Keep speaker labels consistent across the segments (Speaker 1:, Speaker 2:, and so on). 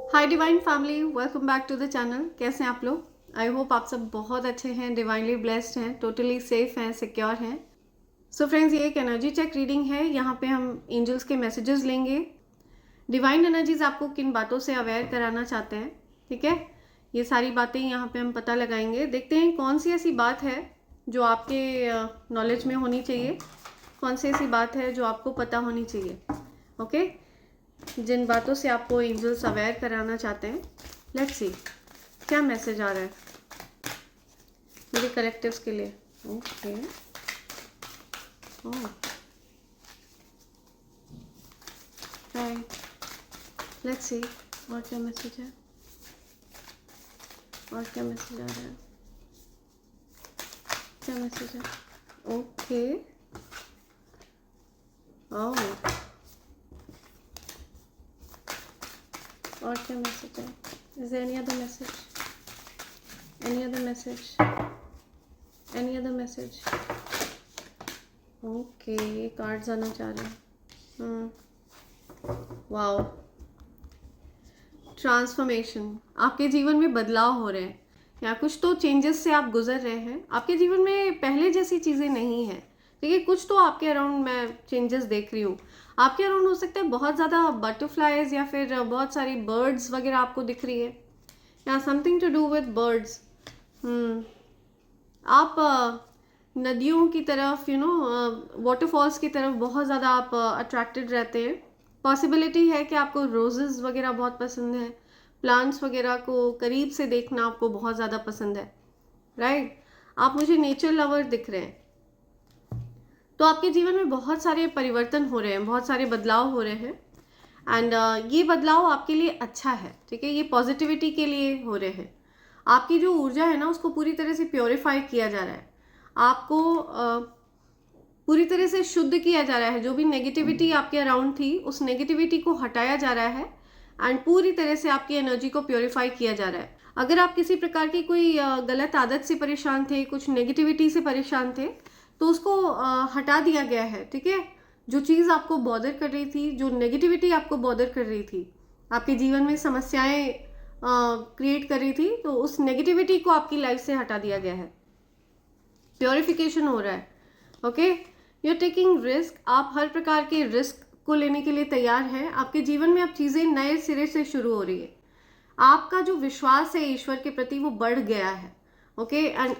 Speaker 1: Hi divine family, welcome back to the channel. कैसे हैं आप लोग? आई होप आप सब बहुत अच्छे हैं, डिवाइनली ब्लेस्ड हैं, टोटली सेफ हैं, सिक्योर हैं। सो फ्रेंड्स, ये एक एनर्जी चेक रीडिंग है। यहाँ पे हम एंजल्स के मैसेजेस लेंगे। डिवाइन एनर्जीज आपको किन बातों से अवेयर कराना चाहते हैं, ठीक है, ये सारी बातें यहाँ पे हम पता लगाएंगे। देखते हैं कौन सी ऐसी बात है जो आपके नॉलेज में होनी चाहिए, कौन सी ऐसी बात है जो आपको पता होनी चाहिए। ओके, जिन बातों से आपको एंजल्स अवेयर कराना चाहते हैं। लेट्स सी क्या मैसेज आ रहा है मेरे कलेक्टिव्स के लिए। ओके, राइट, लेट्स सी और क्या मैसेज है, और क्या मैसेज आ रहा है, क्या मैसेज है। ओके, ओह, और क्या मैसेज है? Is there any other message, any other message, any other message? Okay, ये कार्ड्स आना चाह रहे हैं। वाओ, ट्रांसफॉर्मेशन, आपके जीवन में बदलाव हो रहे हैं या कुछ तो चेंजेस से आप गुजर रहे हैं। आपके जीवन में पहले जैसी चीज़ें नहीं हैं, ठीक है, कुछ तो आपके अराउंड मैं चेंजेस देख रही हूँ। आपके अराउंड हो सकता है बहुत ज़्यादा बटरफ्लाइज या फिर बहुत सारी बर्ड्स वगैरह आपको दिख रही है, या something to do with birds. आप नदियों की तरफ, वाटरफॉल्स की तरफ बहुत ज़्यादा आप अट्रैक्टेड रहते हैं। पॉसिबिलिटी है कि आपको रोजेज़ वगैरह बहुत पसंद है, प्लांट्स वगैरह को करीब से देखना आपको बहुत ज़्यादा पसंद है, राइट। आप मुझे नेचर लवर दिख रहे हैं। तो आपके जीवन में बहुत सारे परिवर्तन हो रहे हैं, बहुत सारे बदलाव हो रहे हैं। एंड ये बदलाव आपके लिए अच्छा है, ठीक है, ये पॉजिटिविटी के लिए हो रहे हैं। आपकी जो ऊर्जा है ना, उसको पूरी तरह से प्योरीफाई किया जा रहा है, आपको पूरी तरह से शुद्ध किया जा रहा है। जो भी नेगेटिविटी आपके अराउंड थी, उस नेगेटिविटी को हटाया जा रहा है एंड पूरी तरह से आपकी एनर्जी को प्योरीफाई किया जा रहा है। अगर आप किसी प्रकार की कोई गलत आदत से परेशान थे, कुछ नेगेटिविटी से परेशान थे, तो उसको हटा दिया गया है, ठीक है। जो चीज़ आपको बॉदर कर रही थी, जो नेगेटिविटी आपको बॉदर कर रही थी, आपके जीवन में समस्याएं क्रिएट कर रही थी, तो उस नेगेटिविटी को आपकी लाइफ से हटा दिया गया है। प्योरिफिकेशन हो रहा है। Okay, you are taking risk, आप हर प्रकार के रिस्क को लेने के लिए तैयार हैं। आपके जीवन में अब चीज़ें नए सिरे से शुरू हो रही है। आपका जो विश्वास है ईश्वर के प्रति, वो बढ़ गया है। ओके, एंड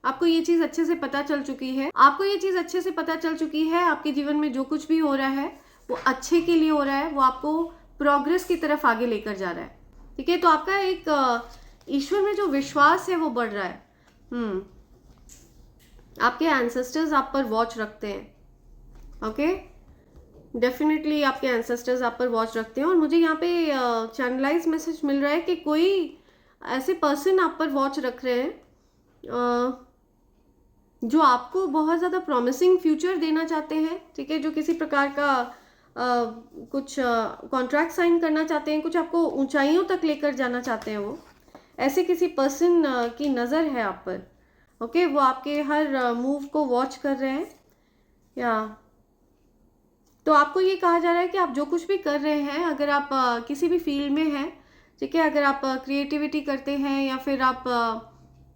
Speaker 1: आपको ये चीज़ अच्छे से पता चल चुकी है, आपको ये चीज़ अच्छे से पता चल चुकी है, आपके जीवन में जो कुछ भी हो रहा है वो अच्छे के लिए हो रहा है, वो आपको प्रोग्रेस की तरफ आगे लेकर जा रहा है, ठीक है। तो आपका एक ईश्वर में जो विश्वास है वो बढ़ रहा है। आपके एंसेस्टर्स आप पर वॉच रखते हैं। ओके, डेफिनेटली आपके एंसेस्टर्स आप पर वॉच रखते हैं। और मुझे यहाँ पे चैनलाइज मैसेज मिल रहा है कि कोई ऐसे पर्सन आप पर वॉच रख रहे हैं जो आपको बहुत ज़्यादा प्रॉमिसिंग फ्यूचर देना चाहते हैं, ठीक है, जो किसी प्रकार का कुछ कॉन्ट्रैक्ट साइन करना चाहते हैं, कुछ आपको ऊंचाइयों तक लेकर जाना चाहते हैं। वो ऐसे किसी पर्सन की नज़र है आप पर। ओके, वो आपके हर मूव को वॉच कर रहे हैं। या तो आपको ये कहा जा रहा है कि आप जो कुछ भी कर रहे हैं, अगर आप किसी भी फील्ड में हैं, ठीक है, अगर आप क्रिएटिविटी करते हैं या फिर आप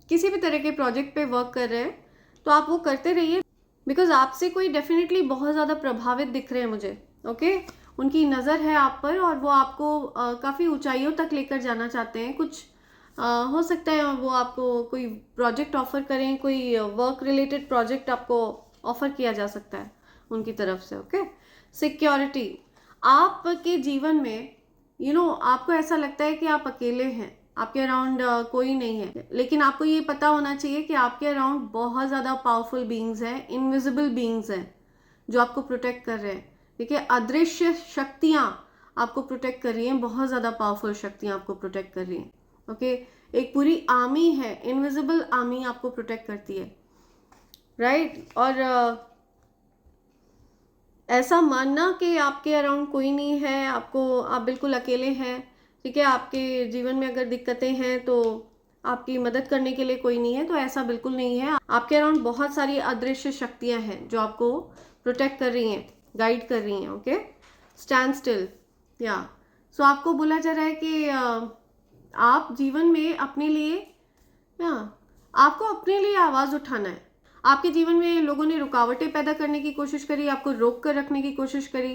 Speaker 1: किसी भी तरह के प्रोजेक्ट पे वर्क कर रहे हैं, तो आप वो करते रहिए, बिकॉज आपसे कोई डेफिनेटली बहुत ज़्यादा प्रभावित दिख रहे हैं मुझे। ओके, उनकी नज़र है आप पर और वो आपको काफ़ी ऊंचाइयों तक लेकर जाना चाहते हैं। कुछ हो सकता है वो आपको कोई प्रोजेक्ट ऑफर करें, कोई वर्क रिलेटेड प्रोजेक्ट आपको ऑफर किया जा सकता है उनकी तरफ से। ओके, सिक्योरिटी, आपके जीवन में आपको ऐसा लगता है कि आप अकेले हैं, आपके अराउंड कोई नहीं है, लेकिन आपको ये पता होना चाहिए कि आपके अराउंड बहुत ज़्यादा पावरफुल बीइंग्स हैं, इनविजिबल बीइंग्स हैं जो आपको प्रोटेक्ट कर रहे हैं, ठीक है। अदृश्य शक्तियाँ आपको प्रोटेक्ट कर रही हैं, बहुत ज़्यादा पावरफुल शक्तियाँ आपको प्रोटेक्ट कर रही हैं। ओके, एक पूरी आर्मी है, इनविजिबल आर्मी आपको प्रोटेक्ट करती है, राइट। और ऐसा मानना कि आपके अराउंड कोई नहीं है, आप बिल्कुल अकेले हैं, ठीक है, आपके जीवन में अगर दिक्कतें हैं तो आपकी मदद करने के लिए कोई नहीं है, तो ऐसा बिल्कुल नहीं है। आपके अराउंड बहुत सारी अदृश्य शक्तियां हैं जो आपको प्रोटेक्ट कर रही हैं, गाइड कर रही हैं। ओके, स्टैंड स्टिल, या सो आपको बोला जा रहा है कि आप जीवन में अपने लिए, आपको अपने लिए आवाज़ उठाना है। आपके जीवन में लोगों ने रुकावटें पैदा करने की कोशिश करी, आपको रोक कर रखने की कोशिश करी,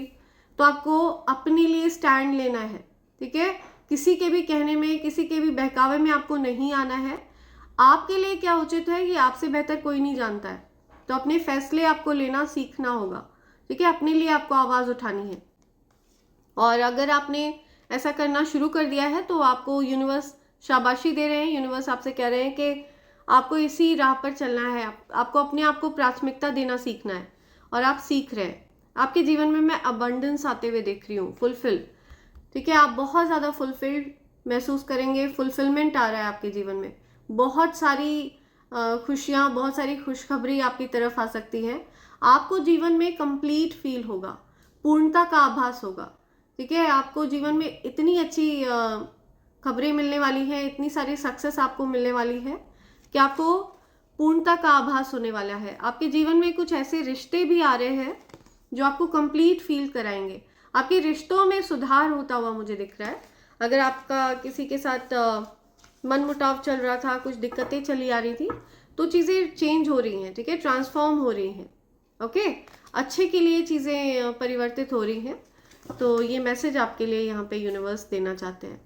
Speaker 1: तो आपको अपने लिए स्टैंड लेना है, ठीक है। किसी के भी कहने में, किसी के भी बहकावे में आपको नहीं आना है। आपके लिए क्या उचित है ये आपसे बेहतर कोई नहीं जानता है, तो अपने फैसले आपको लेना सीखना होगा, ठीक है। अपने लिए आपको आवाज़ उठानी है, और अगर आपने ऐसा करना शुरू कर दिया है तो आपको यूनिवर्स शाबाशी दे रहे हैं। यूनिवर्स आपसे कह रहे हैं कि आपको इसी राह पर चलना है, आपको अपने आप को प्राथमिकता देना सीखना है, और आप सीख रहे हैं। आपके जीवन में मैं अबंडेंस आते हुए देख रही हूँ, फुलफिल, ठीक है। आप बहुत ज़्यादा फुलफिल्ड महसूस करेंगे, फुलफिलमेंट आ रहा है आपके जीवन में। बहुत सारी खुशियाँ, बहुत सारी खुशखबरी आपकी तरफ आ सकती हैं। आपको जीवन में कंप्लीट फील होगा, पूर्णता का आभास होगा, ठीक है। आपको जीवन में इतनी अच्छी खबरें मिलने वाली हैं, इतनी सारी सक्सेस आपको मिलने वाली है कि आपको पूर्णता का आभास होने वाला है। आपके जीवन में कुछ ऐसे रिश्ते भी आ रहे हैं जो आपको कंप्लीट फील कराएंगे। आपके रिश्तों में सुधार होता हुआ मुझे दिख रहा है। अगर आपका किसी के साथ मनमुटाव चल रहा था, कुछ दिक्कतें चली आ रही थी, तो चीज़ें चेंज हो रही हैं, ठीक है, ट्रांसफॉर्म हो रही हैं, ओके। अच्छे के लिए चीज़ें परिवर्तित हो रही हैं। तो ये मैसेज आपके लिए यहाँ पे यूनिवर्स देना चाहते हैं।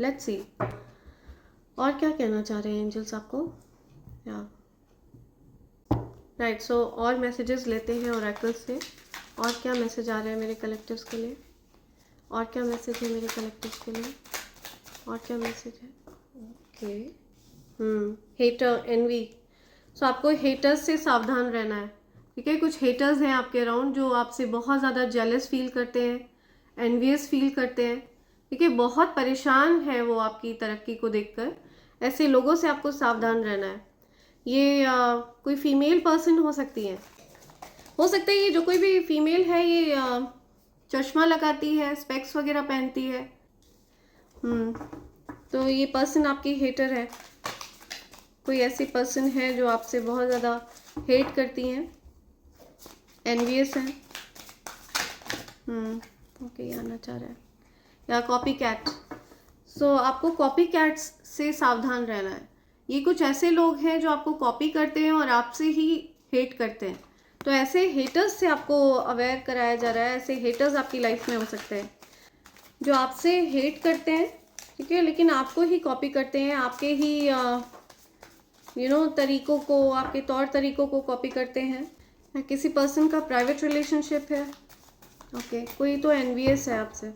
Speaker 1: लेट्स सी और क्या कहना चाह रहे हैं एंजल्स आपको, या राइट। सो और मैसेजेस लेते हैं ओरेकल से। और क्या मैसेज आ रहे हैं मेरे कलेक्टिव्स के लिए, और क्या मैसेज है मेरे कलेक्टिव्स के लिए, और क्या मैसेज है। Okay, hater, N V. सो आपको हेटर्स से सावधान रहना है, ठीक है। कुछ हेटर्स हैं आपके अराउंड जो आपसे बहुत ज़्यादा जेलस फील करते हैं, एनवियस फील करते हैं, ठीक है। बहुत परेशान है वो आपकी तरक्की को देखकर। ऐसे लोगों से आपको सावधान रहना है। ये कोई फीमेल पर्सन हो सकती है, हो सकता है ये जो कोई भी फीमेल है ये चश्मा लगाती है, स्पेक्स वगैरह पहनती है। तो ये पर्सन आपकी हेटर है। कोई ऐसी पर्सन है जो आपसे बहुत ज़्यादा हेट करती हैं, एनवियस हैं। ओके, आना चाह रहा है, या कॉपी कैट। सो आपको कॉपी कैट्स से सावधान रहना है। ये कुछ ऐसे लोग हैं जो आपको कॉपी करते हैं और आपसे ही हेट करते हैं। तो ऐसे हेटर्स से आपको अवेयर कराया जा रहा है। ऐसे हेटर्स आपकी लाइफ में हो सकते हैं जो आपसे हेट करते हैं, ठीक है, लेकिन आपको ही कॉपी करते हैं, आपके ही तरीकों को, आपके तौर तरीकों को कॉपी करते हैं। किसी पर्सन का प्राइवेट रिलेशनशिप है, ओके। कोई तो एनवियस है आपसे।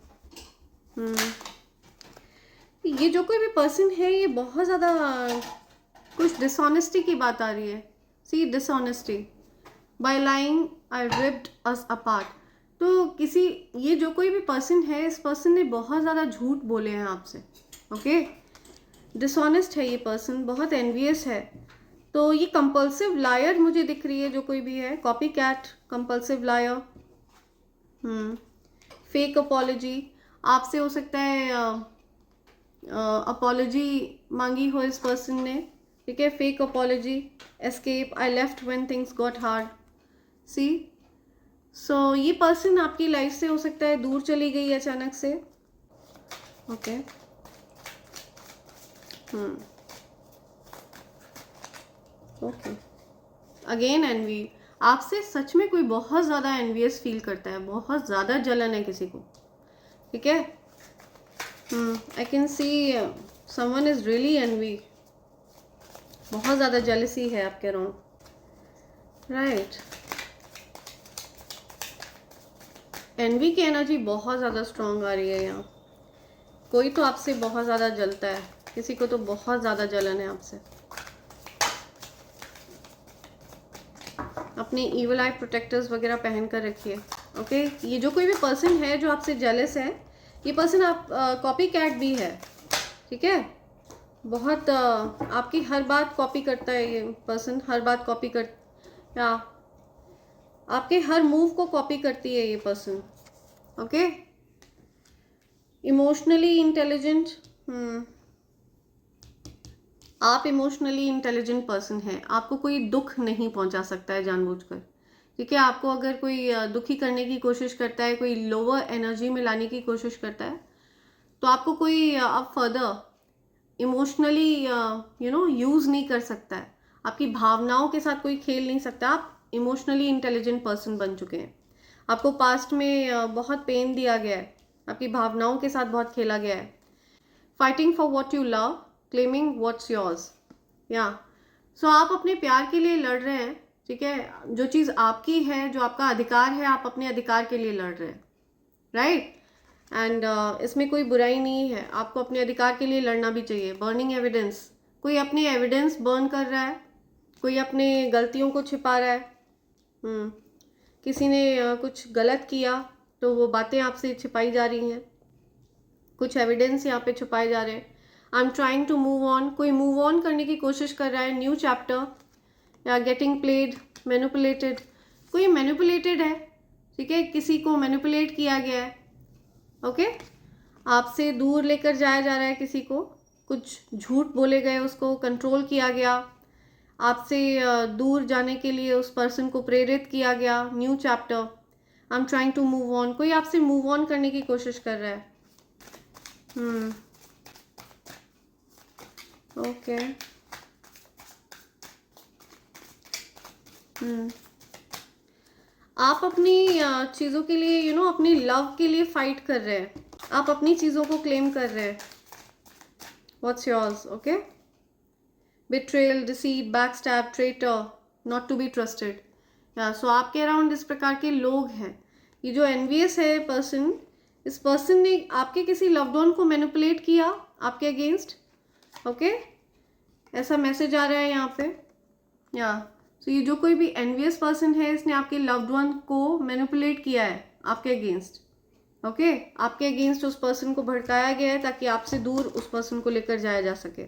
Speaker 1: ये जो कोई भी पर्सन है ये बहुत ज़्यादा कुछ डिसऑनेस्टी की बात आ रही है। See, dishonesty, by lying I ripped us apart. तो किसी, ये जो कोई भी पर्सन है, इस पर्सन ने बहुत ज़्यादा झूठ बोले हैं आपसे, ओके। डिसऑनेस्ट है ये पर्सन, बहुत एनवियस है। तो ये कंपल्सिव लायर मुझे दिख रही है जो कोई भी है, copy cat, compulsive liar, fake apology. आपसे हो सकता है अपॉलॉजी मांगी हो इस पर्सन ने, ठीक है। Fake apology, escape, I left when things got hard. See, so ये पर्सन आपकी लाइफ से हो सकता है दूर चली गई अचानक से, ओके। Okay, again N V. आपसे सच में कोई बहुत ज़्यादा एनवियस फील करता है, बहुत ज़्यादा जलन है किसी को, ठीक है। I can see someone is really envy. बहुत ज़्यादा जेलसी है आपके अराउंड, राइट। एनवी की एनर्जी बहुत ज़्यादा स्ट्रॉन्ग आ रही है यहाँ। कोई तो आपसे बहुत ज़्यादा जलता है, किसी को तो बहुत ज़्यादा जलन है आपसे। अपने ईवल आई प्रोटेक्टर्स वगैरह पहन कर रखिए, ओके। ये जो कोई भी पर्सन है जो आपसे जेलस है, ये पर्सन आप कॉपी कैट भी है, ठीक है। बहुत आपकी हर बात कॉपी करता है ये पर्सन, हर बात कॉपी कर, या आपके हर मूव को कॉपी करती है ये पर्सन, ओके। इमोशनली इंटेलिजेंट, आप इमोशनली इंटेलिजेंट पर्सन हैं। आपको कोई दुख नहीं पहुंचा सकता है जानबूझकर, ठीक है। आपको अगर कोई दुखी करने की कोशिश करता है, कोई लोअर एनर्जी में लाने की कोशिश करता है, तो आपको कोई अब फर्दर इमोशनली यूज़ नहीं कर सकता है। आपकी भावनाओं के साथ कोई खेल नहीं सकता। आप इमोशनली इंटेलिजेंट पर्सन बन चुके हैं। आपको पास्ट में बहुत पेन दिया गया है, आपकी भावनाओं के साथ बहुत खेला गया है। Fighting for what you love, claiming what's yours. या सो आप अपने प्यार के लिए लड़ रहे हैं, ठीक है। जो चीज़ आपकी है, जो आपका अधिकार है, आप अपने अधिकार के लिए लड़ रहे हैं, राइट। एंड इसमें कोई बुराई नहीं है, आपको अपने अधिकार के लिए लड़ना भी चाहिए। बर्निंग एविडेंस, कोई अपने एविडेंस बर्न कर रहा है, कोई अपने गलतियों को छिपा रहा है। किसी ने कुछ गलत किया तो वो बातें आपसे छिपाई जा रही हैं, कुछ एविडेंस यहाँ पे छुपाए जा रहे हैं। I am trying to move on, कोई मूव ऑन करने की कोशिश कर रहा है, न्यू चैप्टर। या गेटिंग प्लेड, मैनिपुलेटेड, कोई मैनिपुलेटेड है, ठीक है। किसी को मैनिपुलेट किया गया है, ओके। आपसे दूर लेकर जाया जा रहा है किसी को, कुछ झूठ बोले गए, उसको कंट्रोल किया गया, आपसे दूर जाने के लिए उस पर्सन को प्रेरित किया गया। New chapter, I am trying to move on, कोई आपसे मूव ऑन करने की कोशिश कर रहा है। ओके। आप अपनी चीज़ों के लिए अपनी लव के लिए फाइट कर रहे हैं, आप अपनी चीज़ों को क्लेम कर रहे हैं। What's yours, okay. Betrayal, deceit, backstab, traitor, not to be trusted. या सो आपके अराउंड इस प्रकार के लोग हैं। ये जो एनवियस है पर्सन, इस पर्सन ने आपके किसी लव्ड वन को मैनिपुलेट किया आपके अगेंस्ट, ओके। ऐसा मैसेज आ रहा है यहाँ पे। या सो ये जो कोई भी एनवियस पर्सन है, इसने आपके लव्ड वन को मैनिपुलेट किया है आपके अगेंस्ट, ओके। आपके अगेंस्ट उस पर्सन को भड़काया गया है ताकि आपसे दूर उस पर्सन को लेकर जाया जा सके।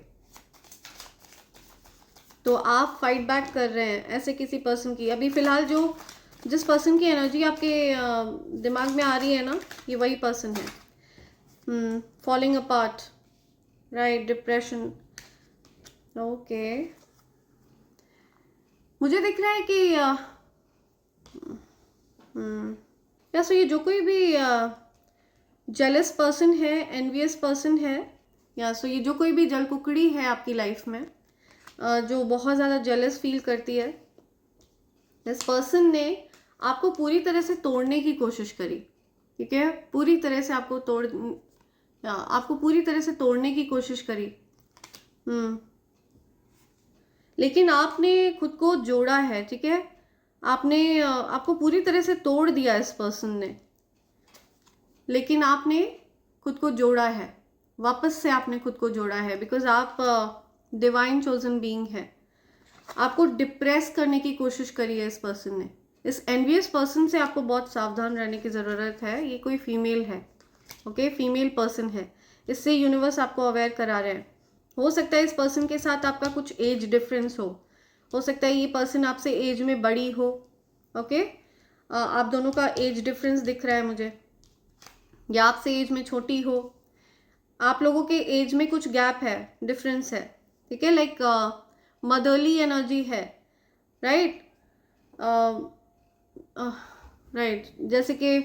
Speaker 1: तो आप फाइट बैक कर रहे हैं ऐसे किसी पर्सन की। अभी फिलहाल जिस पर्सन की एनर्जी आपके दिमाग में आ रही है ना, ये वही पर्सन है। Falling apart, right, depression, okay. मुझे दिख रहा है कि या सो ये जो कोई भी जेलस पर्सन है, एनवियस पर्सन है, या सो ये जो कोई भी जलकुकड़ी है आपकी लाइफ में, जो बहुत ज़्यादा जेलस फील करती है, इस पर्सन ने आपको पूरी तरह से तोड़ने की कोशिश करी, ठीक है। पूरी तरह से आपको पूरी तरह से तोड़ने की कोशिश करी। लेकिन आपने खुद को जोड़ा है, ठीक है। आपको पूरी तरह से तोड़ दिया इस पर्सन ने, लेकिन आपने खुद को जोड़ा है, वापस से आपने खुद को जोड़ा है, बिकॉज आप डिवाइन चोजन बीइंग है। आपको डिप्रेस करने की कोशिश करी है इस पर्सन ने। इस एनवियस पर्सन से आपको बहुत सावधान रहने की ज़रूरत है। ये कोई फीमेल है, ओके, फीमेल पर्सन है। इससे यूनिवर्स आपको अवेयर करा रहे हैं। हो सकता है इस पर्सन के साथ आपका कुछ एज डिफरेंस हो सकता है ये पर्सन आपसे एज में बड़ी हो, ओके। आप दोनों का एज डिफरेंस दिख रहा है मुझे, या आपसे एज में छोटी हो। आप लोगों के एज में कुछ गैप है, डिफरेंस है, ठीक है। लाइक मदरली एनर्जी है, राइट, राइट। जैसे कि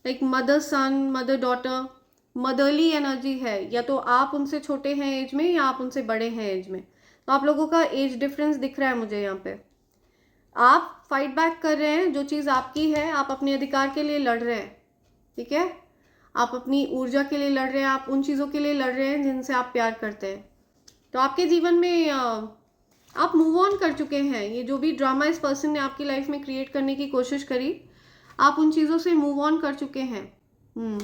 Speaker 1: लाइक मदर सन, मदर डॉटर, मदरली एनर्जी है। या तो आप उनसे छोटे हैं एज में, या आप उनसे बड़े हैं एज में। तो आप लोगों का एज डिफरेंस दिख रहा है मुझे यहाँ पे। आप फाइट बैक कर रहे हैं, जो चीज़ आपकी है, आप अपने अधिकार के लिए लड़ रहे हैं, ठीक है। आप अपनी ऊर्जा के लिए लड़ रहे हैं, आप उन चीज़ों के लिए लड़ रहे हैं जिनसे आप प्यार करते हैं। तो आपके जीवन में आप मूव ऑन कर चुके हैं। ये जो भी ड्रामा इस पर्सन ने आपकी लाइफ में क्रिएट करने की कोशिश करी, आप उन चीज़ों से मूव ऑन कर चुके हैं।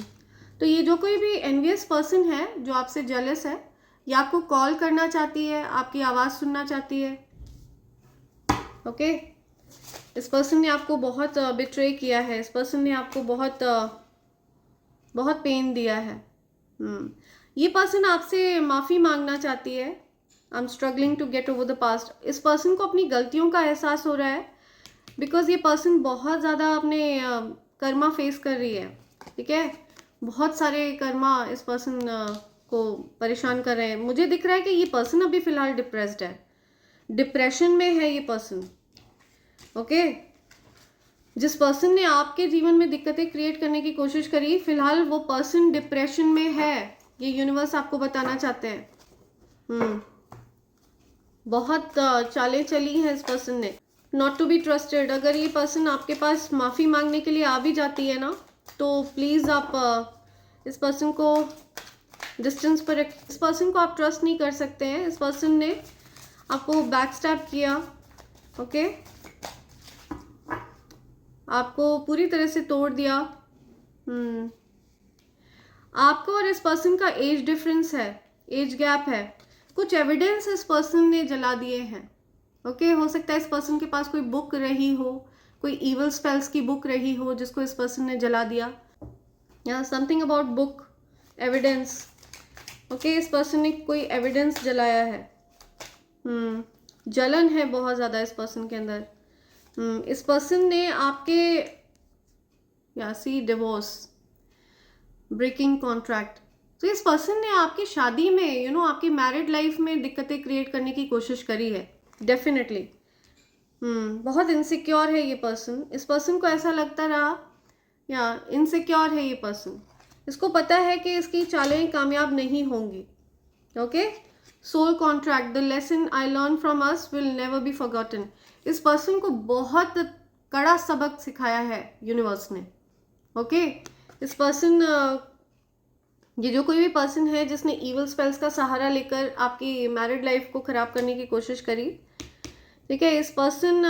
Speaker 1: तो ये जो कोई भी एनवियस पर्सन है जो आपसे जेलस है, ये आपको कॉल करना चाहती है, आपकी आवाज़ सुनना चाहती है, ओके। इस पर्सन ने आपको बहुत बिट्रे किया है। इस पर्सन ने आपको बहुत पेन दिया है। ये पर्सन आपसे माफ़ी मांगना चाहती है। I am struggling to get over the past. इस पर्सन को अपनी गलतियों का एहसास हो रहा है, बिकॉज ये पर्सन बहुत ज़्यादा अपने कर्मा फेस कर रही है, ठीक है। बहुत सारे कर्मा इस पर्सन को परेशान कर रहे हैं। मुझे दिख रहा है कि ये पर्सन अभी फ़िलहाल डिप्रेस्ड है, डिप्रेशन में है ये पर्सन, ओके। जिस पर्सन ने आपके जीवन में दिक्कतें क्रिएट करने की कोशिश करी, फिलहाल वो पर्सन डिप्रेशन में है, ये यूनिवर्स आपको बताना चाहते हैं। बहुत चालें चली हैं इस पर्सन ने, नॉट टू बी ट्रस्टेड। अगर ये पर्सन आपके पास माफ़ी मांगने के लिए आ भी जाती है ना, तो प्लीज़ आप इस पर्सन को डिस्टेंस पर रख। इस पर्सन को आप ट्रस्ट नहीं कर सकते हैं। इस पर्सन ने आपको बैक स्टैब किया, ओके, आपको पूरी तरह से तोड़ दिया। आपको और इस पर्सन का एज डिफरेंस है, एज गैप है। कुछ एविडेंस इस पर्सन ने जला दिए हैं, ओके। हो सकता है इस पर्सन के पास कोई बुक रही हो, कोई इवल स्पेल्स की बुक रही हो जिसको इस पर्सन ने जला दिया, या something about book evidence, okay. इस पर्सन ने कोई एविडेंस जलाया है। जलन है बहुत ज़्यादा इस पर्सन के अंदर। इस पर्सन ने आपके, या सी डिवोर्स, ब्रेकिंग कॉन्ट्रैक्ट। तो इस पर्सन ने आपकी शादी में, आपकी मैरिड लाइफ में दिक्कतें क्रिएट करने की कोशिश करी है, डेफिनेटली। बहुत इनसिक्योर है ये पर्सन। इस पर्सन को ऐसा लगता रहा, या इनसिक्योर है ये पर्सन। इसको पता है कि इसकी चालें कामयाब नहीं होंगी, okay. Soul contract, the lesson I learn from us will never be forgotten. इस पर्सन को बहुत कड़ा सबक सिखाया है यूनिवर्स ने, ओके। इस पर्सन, ये जो कोई भी पर्सन है जिसने इवल स्पेल्स का सहारा लेकर आपकी मैरिड लाइफ को ख़राब करने की कोशिश करी, ठीक है, इस पर्सन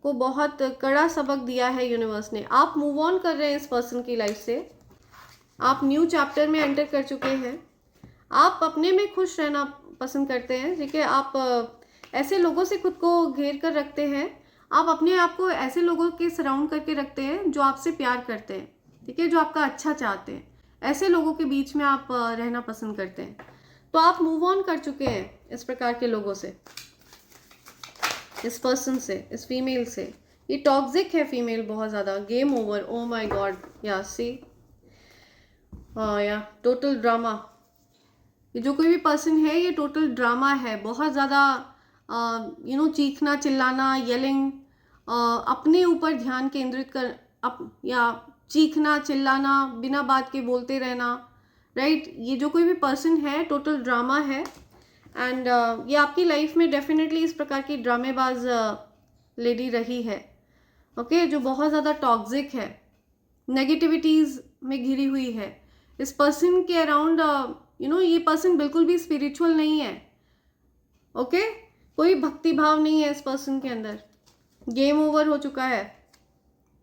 Speaker 1: को बहुत कड़ा सबक दिया है यूनिवर्स ने। आप मूव ऑन कर रहे हैं इस पर्सन की लाइफ से, आप न्यू चैप्टर में एंटर कर चुके हैं। आप अपने में खुश रहना पसंद करते हैं, ठीक है। आप ऐसे लोगों से खुद को घेर कर रखते हैं। आप अपने आप को ऐसे लोगों के सराउंड करके रखते हैं जो आपसे प्यार करते हैं, ठीक है, जो आपका अच्छा चाहते हैं। ऐसे लोगों के बीच में आप रहना पसंद करते हैं। तो आप मूव ऑन कर चुके हैं इस प्रकार के लोगों से, इस पर्सन से, इस फीमेल से। ये टॉक्सिक है फीमेल बहुत ज़्यादा। Game over, oh my God, या सी, या टोटल ड्रामा। ये जो कोई भी पर्सन है, ये टोटल ड्रामा है। बहुत ज़्यादा चीखना, चिल्लाना, येलिंग, अपने ऊपर ध्यान केंद्रित कर, या चीखना, चिल्लाना, बिना बात के बोलते रहना, राइट। ये जो कोई भी पर्सन है, टोटल ड्रामा है। एंड ये आपकी लाइफ में डेफिनेटली इस प्रकार की ड्रामेबाज लेडी रही है, ओके, जो बहुत ज़्यादा टॉक्सिक है, नेगेटिविटीज़ में घिरी हुई है। इस पर्सन के अराउंड ये पर्सन बिल्कुल भी स्पिरिचुअल नहीं है, ओके। कोई भक्ति भाव नहीं है इस पर्सन के अंदर। गेम ओवर हो चुका है,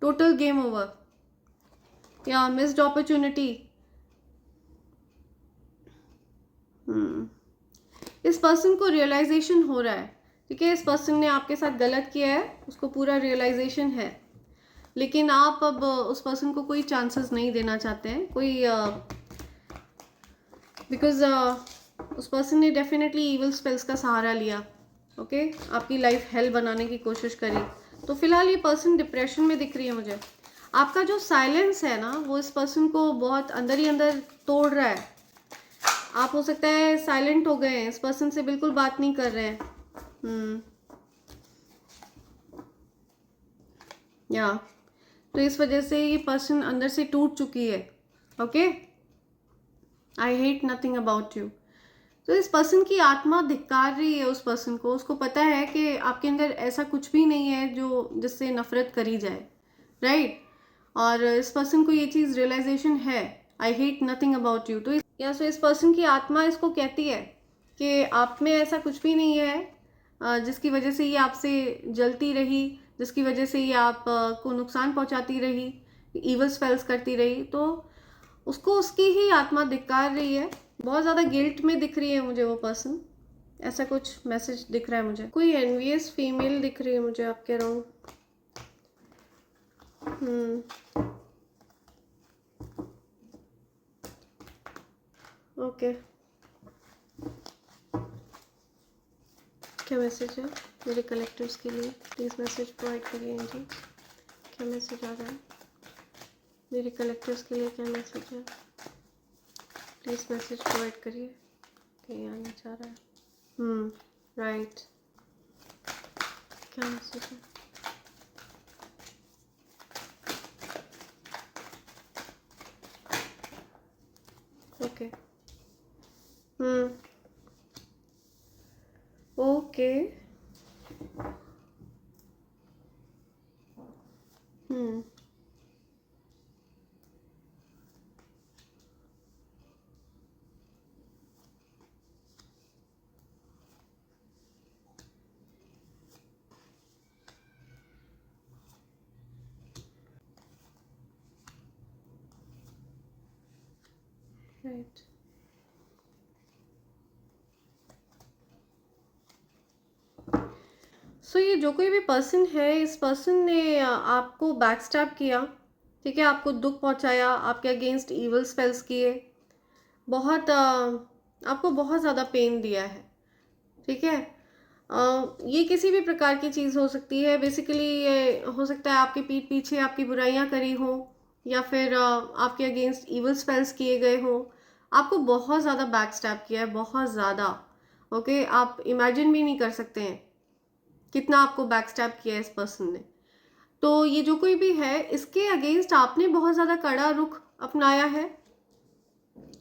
Speaker 1: टोटल गेम ओवर, या मिस्ड अपॉर्चुनिटी। इस पर्सन को रियलाइजेशन हो रहा है, ठीक है। इस पर्सन ने आपके साथ गलत किया है, उसको पूरा रियलाइजेशन है, लेकिन आप अब उस पर्सन को कोई चांसेस नहीं देना चाहते हैं, कोई, बिकॉज उस पर्सन ने डेफिनेटली इविल स्पेल्स का सहारा लिया, ओके। आपकी लाइफ हेल बनाने की कोशिश करी। तो फिलहाल ये पर्सन डिप्रेशन में दिख रही है मुझे। आपका जो साइलेंस है ना, वो इस पर्सन को बहुत अंदर ही अंदर तोड़ रहा है। आप हो सकता है साइलेंट हो गए हैं, इस पर्सन से बिल्कुल बात नहीं कर रहे हैं, या तो इस वजह से ये पर्सन अंदर से टूट चुकी है, okay. I hate nothing about you. तो इस पर्सन की आत्मा धिक्कार रही है उस पर्सन को। उसको पता है कि आपके अंदर ऐसा कुछ भी नहीं है जो जिससे नफरत करी जाए, राइट। और इस पर्सन को ये चीज़ रियलाइजेशन है, I hate nothing about you. तो इस पर्सन की आत्मा इसको कहती है कि आप में ऐसा कुछ भी नहीं है जिसकी वजह से ये आपसे जलती रही, जिसकी वजह से ये आप को नुकसान पहुंचाती रही, इवल स्पेल्स करती रही। तो उसको उसकी ही आत्मा धिक्कार रही है। बहुत ज़्यादा गिल्ट में दिख रही है मुझे वो पर्सन, ऐसा कुछ मैसेज दिख रहा है मुझे। कोई एनवियस फीमेल दिख रही है मुझे आपके अराउंड। ओके, क्या मैसेज है मेरे कलेक्टर्स के लिए? प्लीज़ मैसेज प्रोवाइड करिए जी। क्या मैसेज आ रहा है मेरे कलेक्टर्स के लिए? क्या मैसेज है? प्लीज़ मैसेज प्रोवाइड करिए। कहीं आना चाह रहा है। राइट, क्या मैसेज है? ओके। हम्म। ओके। हम्म। राइट। सो ये जो कोई भी पर्सन है, इस पर्सन ने आपको बैक स्टैब किया, ठीक है, आपको दुख पहुंचाया, आपके अगेंस्ट इवल स्पेल्स किए, बहुत आपको बहुत ज़्यादा पेन दिया है, ठीक है। ये किसी भी प्रकार की चीज़ हो सकती है। बेसिकली ये हो सकता है आपके पीठ पीछे आपकी बुराइयां करी हो, या फिर आपके अगेंस्ट इवल स्पेल्स किए गए हो। आपको बहुत ज़्यादा बैक स्टैब किया है, बहुत ज़्यादा। ओके, आप इमेजिन भी नहीं कर सकते हैं कितना आपको बैक स्टैब किया है इस पर्सन ने। तो ये जो कोई भी है, इसके अगेंस्ट आपने बहुत ज़्यादा कड़ा रुख अपनाया है।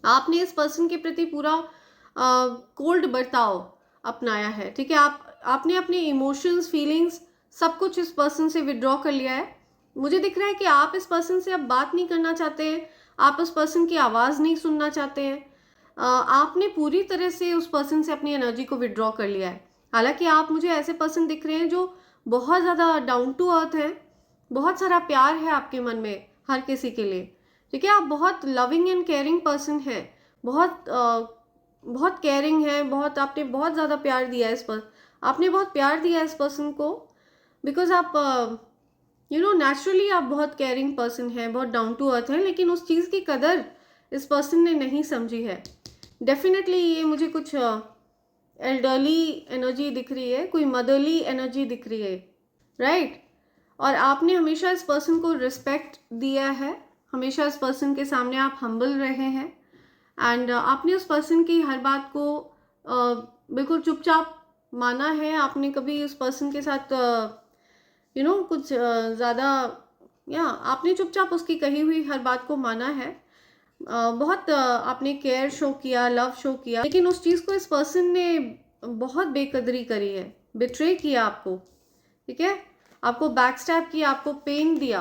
Speaker 1: आपने इस पर्सन के प्रति पूरा कोल्ड बर्ताव अपनाया है, ठीक है। आपने अपने इमोशंस, फीलिंग्स, सब कुछ इस पर्सन से विड्रॉ कर लिया है। मुझे दिख रहा है कि आप इस पर्सन से अब बात नहीं करना चाहते हैं, आप उस पर्सन की आवाज़ नहीं सुनना चाहते हैं। आपने पूरी तरह से उस पर्सन से अपनी एनर्जी को विड्रॉ कर लिया है। हालांकि आप मुझे ऐसे पर्सन दिख रहे हैं जो बहुत ज़्यादा डाउन टू अर्थ हैं, बहुत सारा प्यार है आपके मन में हर किसी के लिए, ठीक है। आप बहुत लविंग एंड केयरिंग पर्सन है, बहुत केयरिंग है, बहुत आपने बहुत ज़्यादा प्यार दिया है आपने बहुत प्यार दिया है इस पर्सन को, बिकॉज आप नेचुरली आप बहुत केयरिंग पर्सन है, बहुत डाउन टू अर्थ है, लेकिन उस चीज़ की कदर इस पर्सन ने नहीं समझी है। डेफिनेटली ये मुझे कुछ एल्डरली एनर्जी दिख रही है, कोई मदरली एनर्जी दिख रही है, राइट। और आपने हमेशा इस पर्सन को रिस्पेक्ट दिया है, हमेशा इस पर्सन के सामने आप हम्बल रहे हैं, एंड आपने उस पर्सन की हर बात को बिल्कुल चुपचाप माना है। आपने कभी उस पर्सन के साथ कुछ ज़्यादा, या आपने चुपचाप उसकी कही हुई हर बात को माना है। बहुत आपने केयर शो किया, लव शो किया, लेकिन उस चीज़ को इस पर्सन ने बहुत बेकदरी करी है, बिट्रे किया आपको, ठीक है। आपको बैक स्टैब किया, आपको पेन दिया,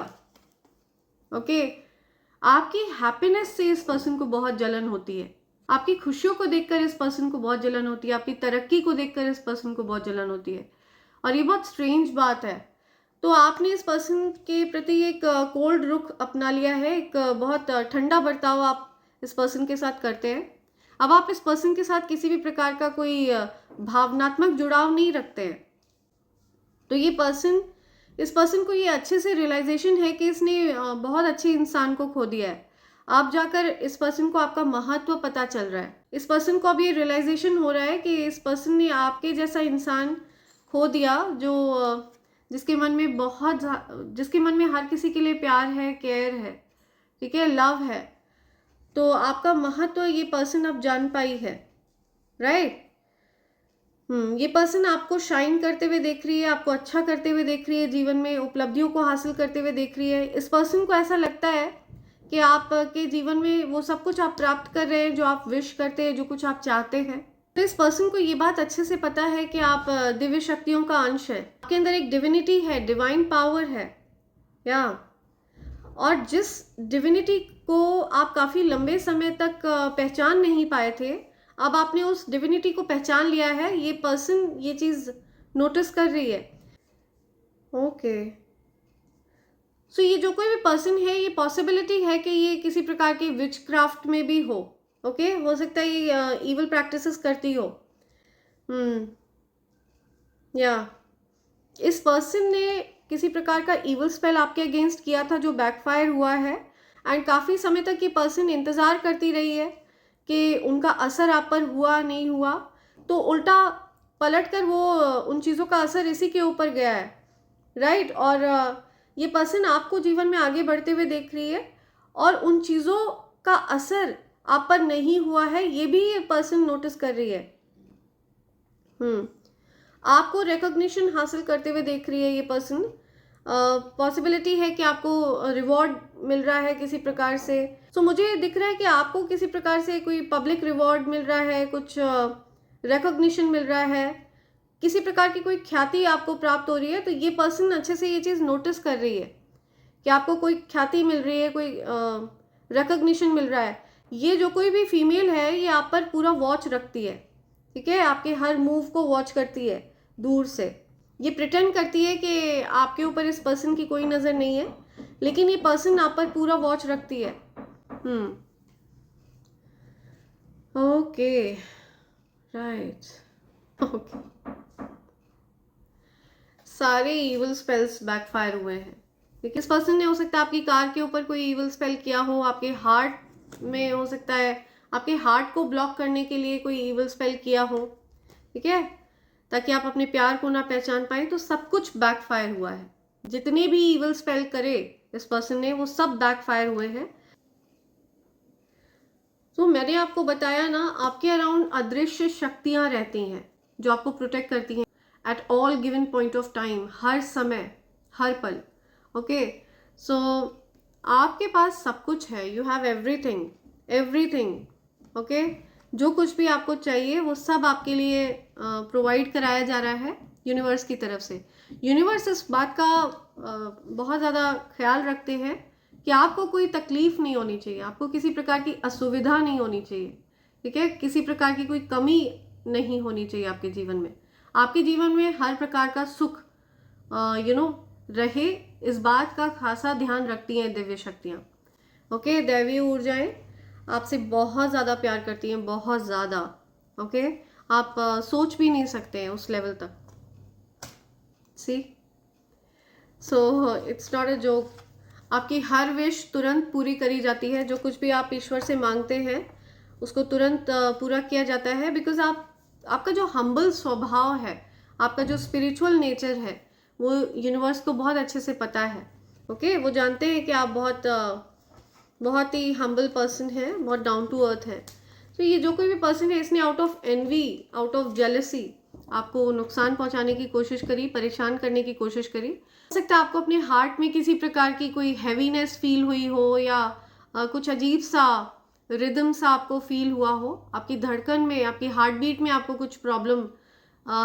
Speaker 1: ओके। आपकी हैप्पीनेस से इस पर्सन को बहुत जलन होती है, आपकी खुशियों को देखकर इस पर्सन को बहुत जलन होती है, आपकी तरक्की को देखकर इस पर्सन को बहुत जलन होती है। और ये बहुत स्ट्रेंज बात है। तो आपने इस पर्सन के प्रति एक कोल्ड रुख अपना लिया है, एक बहुत ठंडा बर्ताव आप इस पर्सन के साथ करते हैं। अब आप इस पर्सन के साथ किसी भी प्रकार का कोई भावनात्मक जुड़ाव नहीं रखते हैं। तो इस पर्सन को ये अच्छे से रियलाइजेशन है कि इसने बहुत अच्छे इंसान को खो दिया है। आप जाकर इस पर्सन को आपका महत्व पता चल रहा है। इस पर्सन को अब ये रियलाइजेशन हो रहा है कि इस पर्सन ने आपके जैसा इंसान खो दिया, जो जिसके मन में हर किसी के लिए प्यार है, केयर है, ठीक है, लव है। तो आपका महत्व ये पर्सन अब जान पाई है, राइट। ये पर्सन आपको शाइन करते हुए देख रही है, आपको अच्छा करते हुए देख रही है, जीवन में उपलब्धियों को हासिल करते हुए देख रही है। इस पर्सन को ऐसा लगता है कि आपके जीवन में वो सब कुछ आप प्राप्त कर रहे हैं जो आप विश करते हैं, जो कुछ आप चाहते हैं। तो इस पर्सन को ये बात अच्छे से पता है कि आप दिव्य शक्तियों का अंश है, आपके अंदर एक डिविनिटी है, डिवाइन पावर है, या और जिस डिविनिटी को आप काफ़ी लंबे समय तक पहचान नहीं पाए थे, अब आपने उस डिविनिटी को पहचान लिया है। ये पर्सन ये चीज़ नोटिस कर रही है, ओके। सो ये जो कोई भी पर्सन है, ये पॉसिबिलिटी है कि ये किसी प्रकार की विच क्राफ्ट में भी हो, ओके। हो सकता है ये इवल प्रैक्टिसेस करती हो। या इस पर्सन ने किसी प्रकार का इवल स्पेल आपके अगेंस्ट किया था जो बैकफायर हुआ है, एंड काफ़ी समय तक ये पर्सन इंतज़ार करती रही है कि उनका असर आप पर हुआ नहीं हुआ। तो उल्टा पलट कर वो उन चीज़ों का असर इसी के ऊपर गया है, राइट। और ये पर्सन आपको जीवन में आगे बढ़ते हुए देख रही है, और उन चीज़ों का असर आप पर नहीं हुआ है, ये भी ये पर्सन नोटिस कर रही है। आपको रिकॉग्निशन हासिल करते हुए देख रही है ये पर्सन। पॉसिबिलिटी है कि आपको रिवॉर्ड मिल रहा है किसी प्रकार से। सो मुझे दिख रहा है कि आपको किसी प्रकार से कोई पब्लिक रिवॉर्ड मिल रहा है, कुछ रिकॉग्निशन मिल रहा है, किसी प्रकार की कोई ख्याति आपको प्राप्त हो रही है। तो ये पर्सन अच्छे से ये चीज़ नोटिस कर रही है कि आपको कोई ख्याति मिल रही है, कोई रिकॉग्निशन मिल रहा है। ये जो कोई भी फीमेल है ये आप पर पूरा वॉच रखती है, ठीक है, आपके हर मूव को वॉच करती है दूर से। ये प्रिटेंड करती है कि आपके ऊपर इस पर्सन की कोई नज़र नहीं है, लेकिन ये पर्सन आप पर पूरा वॉच रखती है। Okay, right, okay. सारे इविल स्पेल्स बैकफायर हुए हैं। देखिए, इस पर्सन ने हो सकता है आपकी कार के ऊपर कोई इविल स्पेल किया हो, आपके हार्ट में हो सकता है आपके हार्ट को ब्लॉक करने के लिए कोई इविल स्पेल किया हो, ठीक है, ताकि आप अपने प्यार को ना पहचान पाए। तो सब कुछ बैकफायर हुआ है। जितने भी इविल स्पेल करे इस पर्सन ने, वो सब बैकफायर हुए हैं। तो मैंने आपको बताया ना, आपके अराउंड अदृश्य शक्तियां रहती हैं जो आपको प्रोटेक्ट करती हैं at all given point of time, हर समय, हर पल। ओके, सो आपके पास सब कुछ है, you have everything, everything. Okay, जो कुछ भी आपको चाहिए वो सब आपके लिए प्रोवाइड कराया जा रहा है यूनिवर्स की तरफ से। यूनिवर्स इस बात का बहुत ज़्यादा ख्याल रखते हैं कि आपको कोई तकलीफ नहीं होनी चाहिए, आपको किसी प्रकार की असुविधा नहीं होनी चाहिए, ठीक है, किसी प्रकार की कोई कमी नहीं होनी चाहिए आपके जीवन में। आपके जीवन में हर प्रकार का सुख रहे, इस बात का खासा ध्यान रखती हैं दिव्य शक्तियाँ। ओके, दैवीय ऊर्जाएं आपसे बहुत ज़्यादा प्यार करती हैं, बहुत ज़्यादा। ओके, आप सोच भी नहीं सकते हैं उस लेवल तक। See, so it's not a joke. आपकी हर विश तुरंत पूरी करी जाती है। जो कुछ भी आप ईश्वर से मांगते हैं उसको तुरंत पूरा किया जाता है, बिकॉज आपका जो हम्बल स्वभाव है, आपका जो स्पिरिचुअल नेचर है, वो यूनिवर्स को बहुत अच्छे से पता है। ओके, वो जानते हैं कि आप बहुत ही हम्बल पर्सन हैं, बहुत डाउन टू अर्थ है। तो ये जो कोई भी पर्सन है, इसने out of envy, out of jealousy आपको नुकसान पहुंचाने की कोशिश करी, परेशान करने की कोशिश करी। हो सकता है आपको अपने हार्ट में किसी प्रकार की कोई हैवीनेस फील हुई हो, या कुछ अजीब सा रिदम सा आपको फील हुआ हो, आपकी धड़कन में, आपकी हार्ट बीट में आपको कुछ प्रॉब्लम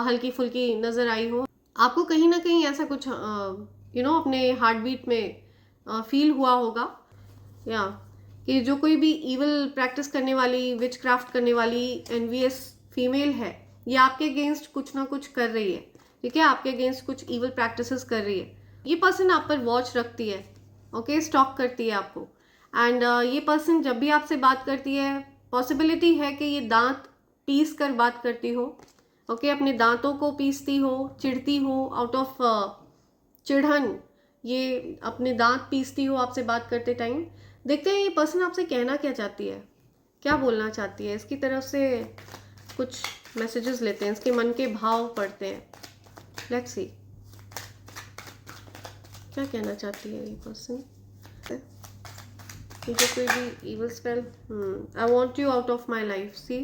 Speaker 1: हल्की फुल्की नज़र आई हो, आपको कहीं ना कहीं ऐसा कुछ अपने हार्ट बीट में फील हुआ होगा, या कि जो कोई भी इविल प्रैक्टिस करने वाली, विच क्राफ्ट करने वाली एनवियस फीमेल है, ये आपके अगेंस्ट कुछ ना कुछ कर रही है, ठीक है, आपके अगेंस्ट कुछ इविल प्रैक्टिसेस कर रही है। ये पर्सन आप पर वॉच रखती है, ओके, स्टॉक करती है आपको। एंड ये पर्सन जब भी आपसे बात करती है, पॉसिबिलिटी है कि ये दांत पीस कर बात करती हो, ओके, अपने दांतों को पीसती हो, चिढ़ती हो, आउट ऑफ चिढ़न ये अपने दांत पीसती हो आपसे बात करते टाइम। देखते हैं ये पर्सन आपसे कहना क्या चाहती है, क्या बोलना चाहती है। इसकी तरफ से कुछ मैसेजेस लेते हैं, इसके मन के भाव पढ़ते हैं। लेट्स सी क्या कहना चाहती है ये पर्सन। जो कोई भी evil spell, I want you out of my life. See,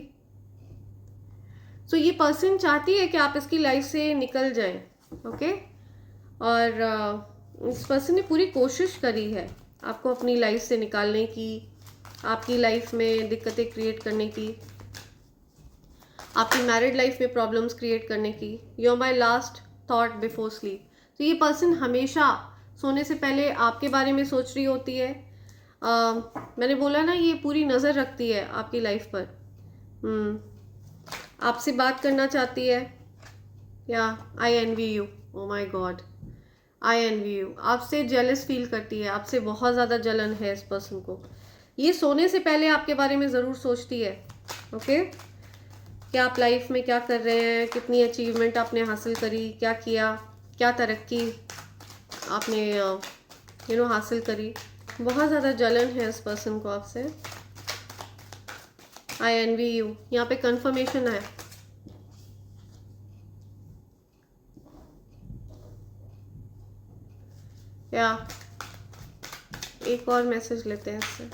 Speaker 1: so ये पर्सन चाहती है कि आप इसकी लाइफ से निकल जाएं, ओके, और इस पर्सन ने पूरी कोशिश करी है आपको अपनी लाइफ से निकालने की, आपकी लाइफ में दिक्कतें क्रिएट करने की, आपकी मैरिड लाइफ में प्रॉब्लम्स क्रिएट करने की। You are my last thought before sleep. तो ये पर्सन हमेशा सोने से पहले आपके बारे में सोच रही होती है। मैंने बोला ना, ये पूरी नज़र रखती है आपकी लाइफ पर। आपसे बात करना चाहती है, या I envy you, oh my god, I envy you, आपसे जेलस फील करती है, आपसे बहुत ज़्यादा जलन है इस पर्सन को। ये सोने से पहले आपके बारे में ज़रूर सोचती है, ओके, कि आप लाइफ में क्या कर रहे हैं, कितनी अचीवमेंट आपने हासिल करी, क्या किया, क्या तरक्की आपने हासिल करी। बहुत ज़्यादा जलन है इस पर्सन को आपसे। आई एनवी यू, यहाँ पे कंफर्मेशन है। या एक और मैसेज लेते हैं इससे,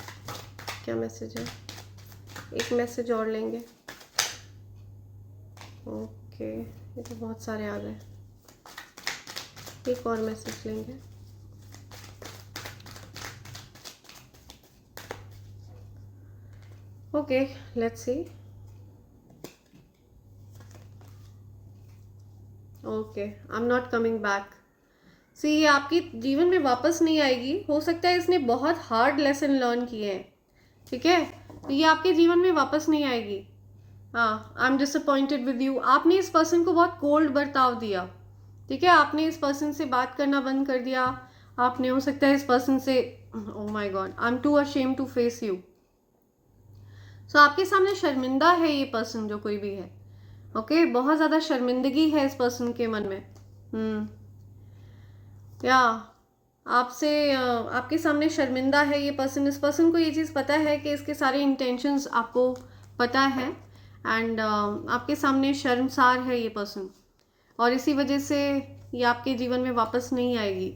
Speaker 1: क्या मैसेज है, एक मैसेज और लेंगे। ओके, ये तो बहुत सारे आ गए, एक और मैसेज लेंगे। Okay, let's see. Okay, I am not coming back. See, ये आपकी जीवन में वापस नहीं आएगी। हो सकता है इसने बहुत हार्ड लेसन लर्न किए हैं, ठीक है, तो ये आपके जीवन में वापस नहीं आएगी। हाँ, I am disappointed with you. आपने इस पर्सन को बहुत कोल्ड बर्ताव दिया, ठीक है, आपने इस पर्सन से बात करना बंद कर दिया। आपने, हो सकता है इस पर्सन से, oh my god, I am too ashamed to face you. So आपके सामने शर्मिंदा है ये पर्सन, जो कोई भी है। ओके, बहुत ज़्यादा शर्मिंदगी है इस पर्सन के मन में। या आपसे आपके सामने शर्मिंदा है ये पर्सन। इस पर्सन को ये चीज़ पता है कि इसके सारे इंटेंशंस आपको पता है, एंड आपके सामने शर्मसार है ये पर्सन, और इसी वजह से ये आपके जीवन में वापस नहीं आएगी।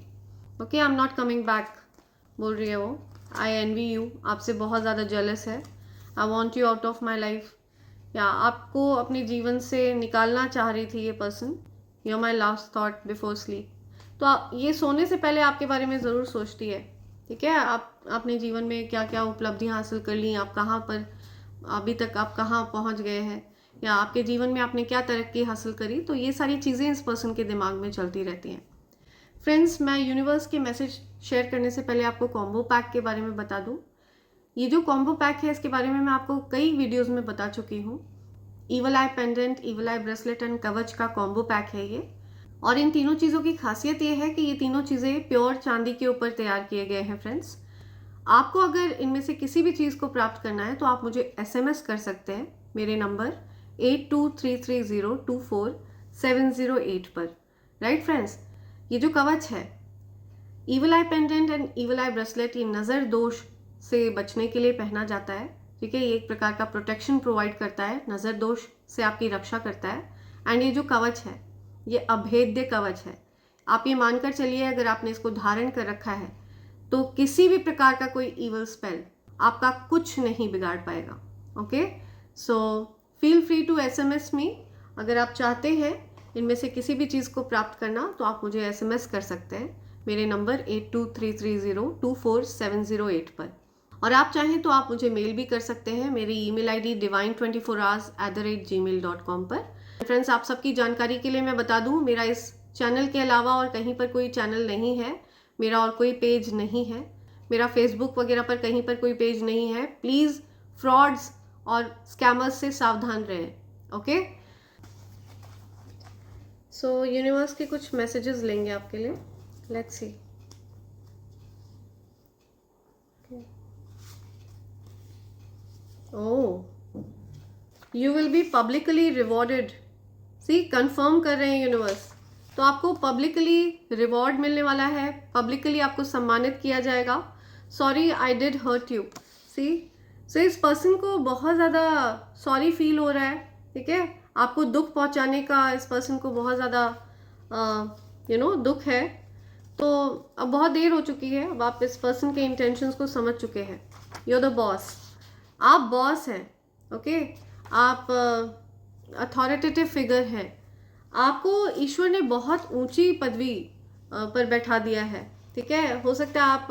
Speaker 1: Okay, I am not coming back बोल रही है वो। आई एनवी यू, आपसे बहुत ज़्यादा जेलस है। I want you out of my life, या आपको अपने जीवन से निकालना चाह रही थी ये person. You are my last thought before sleep. तो आप, ये सोने से पहले आपके बारे में ज़रूर सोचती है, ठीक है। आप अपने जीवन में क्या क्या उपलब्धियां हासिल कर ली, आप कहाँ पर अभी तक आप कहाँ पहुँच गए हैं, या आपके जीवन में आपने क्या तरक्की हासिल करी, तो ये सारी चीज़ें इस पर्सन के दिमाग में चलती रहती हैं। फ्रेंड्स, मैं यूनिवर्स के मैसेज शेयर करने से पहले आपको कॉम्बो पैक के बारे में बता दूँ। ये जो कॉम्बो पैक है, इसके बारे में मैं आपको कई वीडियोज़ में बता चुकी हूँ। Evil I pendant, evil I bracelet and कवच का कॉम्बो पैक है ये। और इन तीनों चीज़ों की खासियत ये है कि ये तीनों चीज़ें प्योर चांदी के ऊपर तैयार किए गए हैं। फ्रेंड्स, आपको अगर इनमें से किसी भी चीज़ को प्राप्त करना है तो आप मुझे SMS कर सकते हैं मेरे नंबर 8233024708 पर। राइट फ्रेंड्स, ये जो कवच है, evil I pendant and evil I bracelet, ये नज़र दोष से बचने के लिए पहना जाता है, ठीक है। ये एक प्रकार का प्रोटेक्शन प्रोवाइड करता है, नज़र दोष से आपकी रक्षा करता है। एंड ये जो कवच है, ये अभेद्य कवच है। आप ये मानकर चलिए, अगर आपने इसको धारण कर रखा है तो किसी भी प्रकार का कोई ईवल स्पेल आपका कुछ नहीं बिगाड़ पाएगा। Okay, so feel free to SMS me. अगर आप चाहते हैं इनमें से किसी भी चीज़ को प्राप्त करना तो आप मुझे SMS कर सकते हैं मेरे नंबर 8233024708 पर। और आप चाहें तो आप मुझे मेल भी कर सकते हैं मेरी ईमेल ID divine24hours@gmail.com पर। फ्रेंड्स, आप सबकी जानकारी के लिए मैं बता दूं, मेरा इस चैनल के अलावा और कहीं पर कोई चैनल नहीं है, मेरा और कोई पेज नहीं है, मेरा फेसबुक वगैरह पर कहीं पर कोई पेज नहीं है। प्लीज़ फ्रॉड्स और स्कैमर्स से सावधान रहें। ओके, सो यूनिवर्स के कुछ मैसेजेस लेंगे आपके लिए। Let's see. Oh, you will be publicly rewarded. See, confirm कर रहे हैं यूनिवर्स, तो आपको पब्लिकली रिवॉर्ड मिलने वाला है, पब्लिकली आपको सम्मानित किया जाएगा। Sorry I did hurt you. See, so इस पर्सन को बहुत ज़्यादा सॉरी फील हो रहा है, ठीक है। आपको दुख पहुंचाने का इस पर्सन को बहुत ज़्यादा दुख है। तो अब बहुत देर हो चुकी है, अब आप इस पर्सन के इंटेंशंस को समझ चुके हैं। यू आर द बॉस, आप बॉस हैं। ओके, आप अथॉरिटेटिव फिगर है। आपको ईश्वर ने बहुत ऊंची पदवी पर बैठा दिया है, ठीक है। हो सकता है आप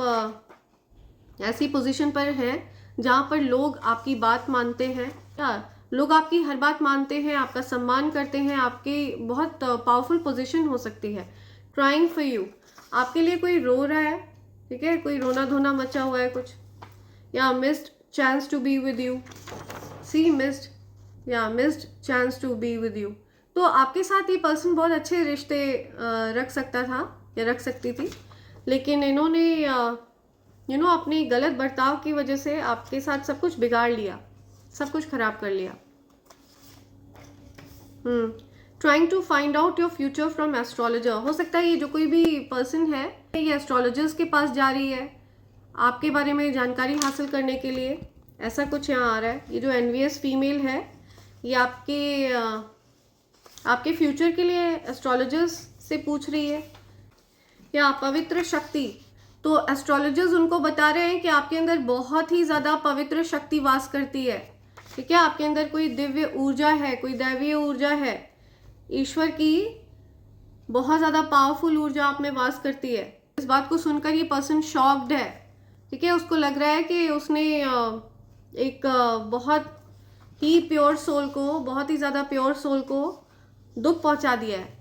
Speaker 1: ऐसी पोजीशन पर हैं जहाँ पर लोग आपकी बात मानते हैं, या लोग आपकी हर बात मानते हैं, आपका सम्मान करते हैं, आपकी बहुत पावरफुल पोजीशन हो सकती है। ट्राइंग फॉर यू, आपके लिए कोई रो रहा है, ठीक है, कोई रोना धोना मचा हुआ है कुछ, या missed chance to be with you. See, missed chance to be with you. तो आपके साथ ये पर्सन बहुत अच्छे रिश्ते रख सकता था या रख सकती थी, लेकिन इन्होंने अपने गलत बर्ताव की वजह से आपके साथ सब कुछ बिगाड़ लिया, सब कुछ खराब कर लिया। Trying to find out your future from astrologer. हो सकता है ये जो कोई भी पर्सन है ये एस्ट्रोलॉजर्स के पास जा रही है आपके बारे में जानकारी हासिल करने के लिए, ऐसा कुछ यहाँ आ रहा है। ये जो एनवियस फीमेल है, ये आपके फ्यूचर के लिए एस्ट्रोलॉजर्स से पूछ रही है। या पवित्र शक्ति, तो एस्ट्रोलॉजर्स उनको बता रहे हैं कि आपके अंदर बहुत ही ज़्यादा पवित्र शक्ति वास करती है, ठीक है। आपके अंदर कोई दिव्य ऊर्जा है, कोई दैवीय ऊर्जा है, ईश्वर की बहुत ज़्यादा पावरफुल ऊर्जा आप में वास करती है। इस बात को सुनकर ये पर्सन शॉक्ड है, ठीक है। उसको लग रहा है कि उसने एक बहुत ही प्योर सोल को, बहुत ही ज़्यादा प्योर सोल को दुख पहुंचा दिया है।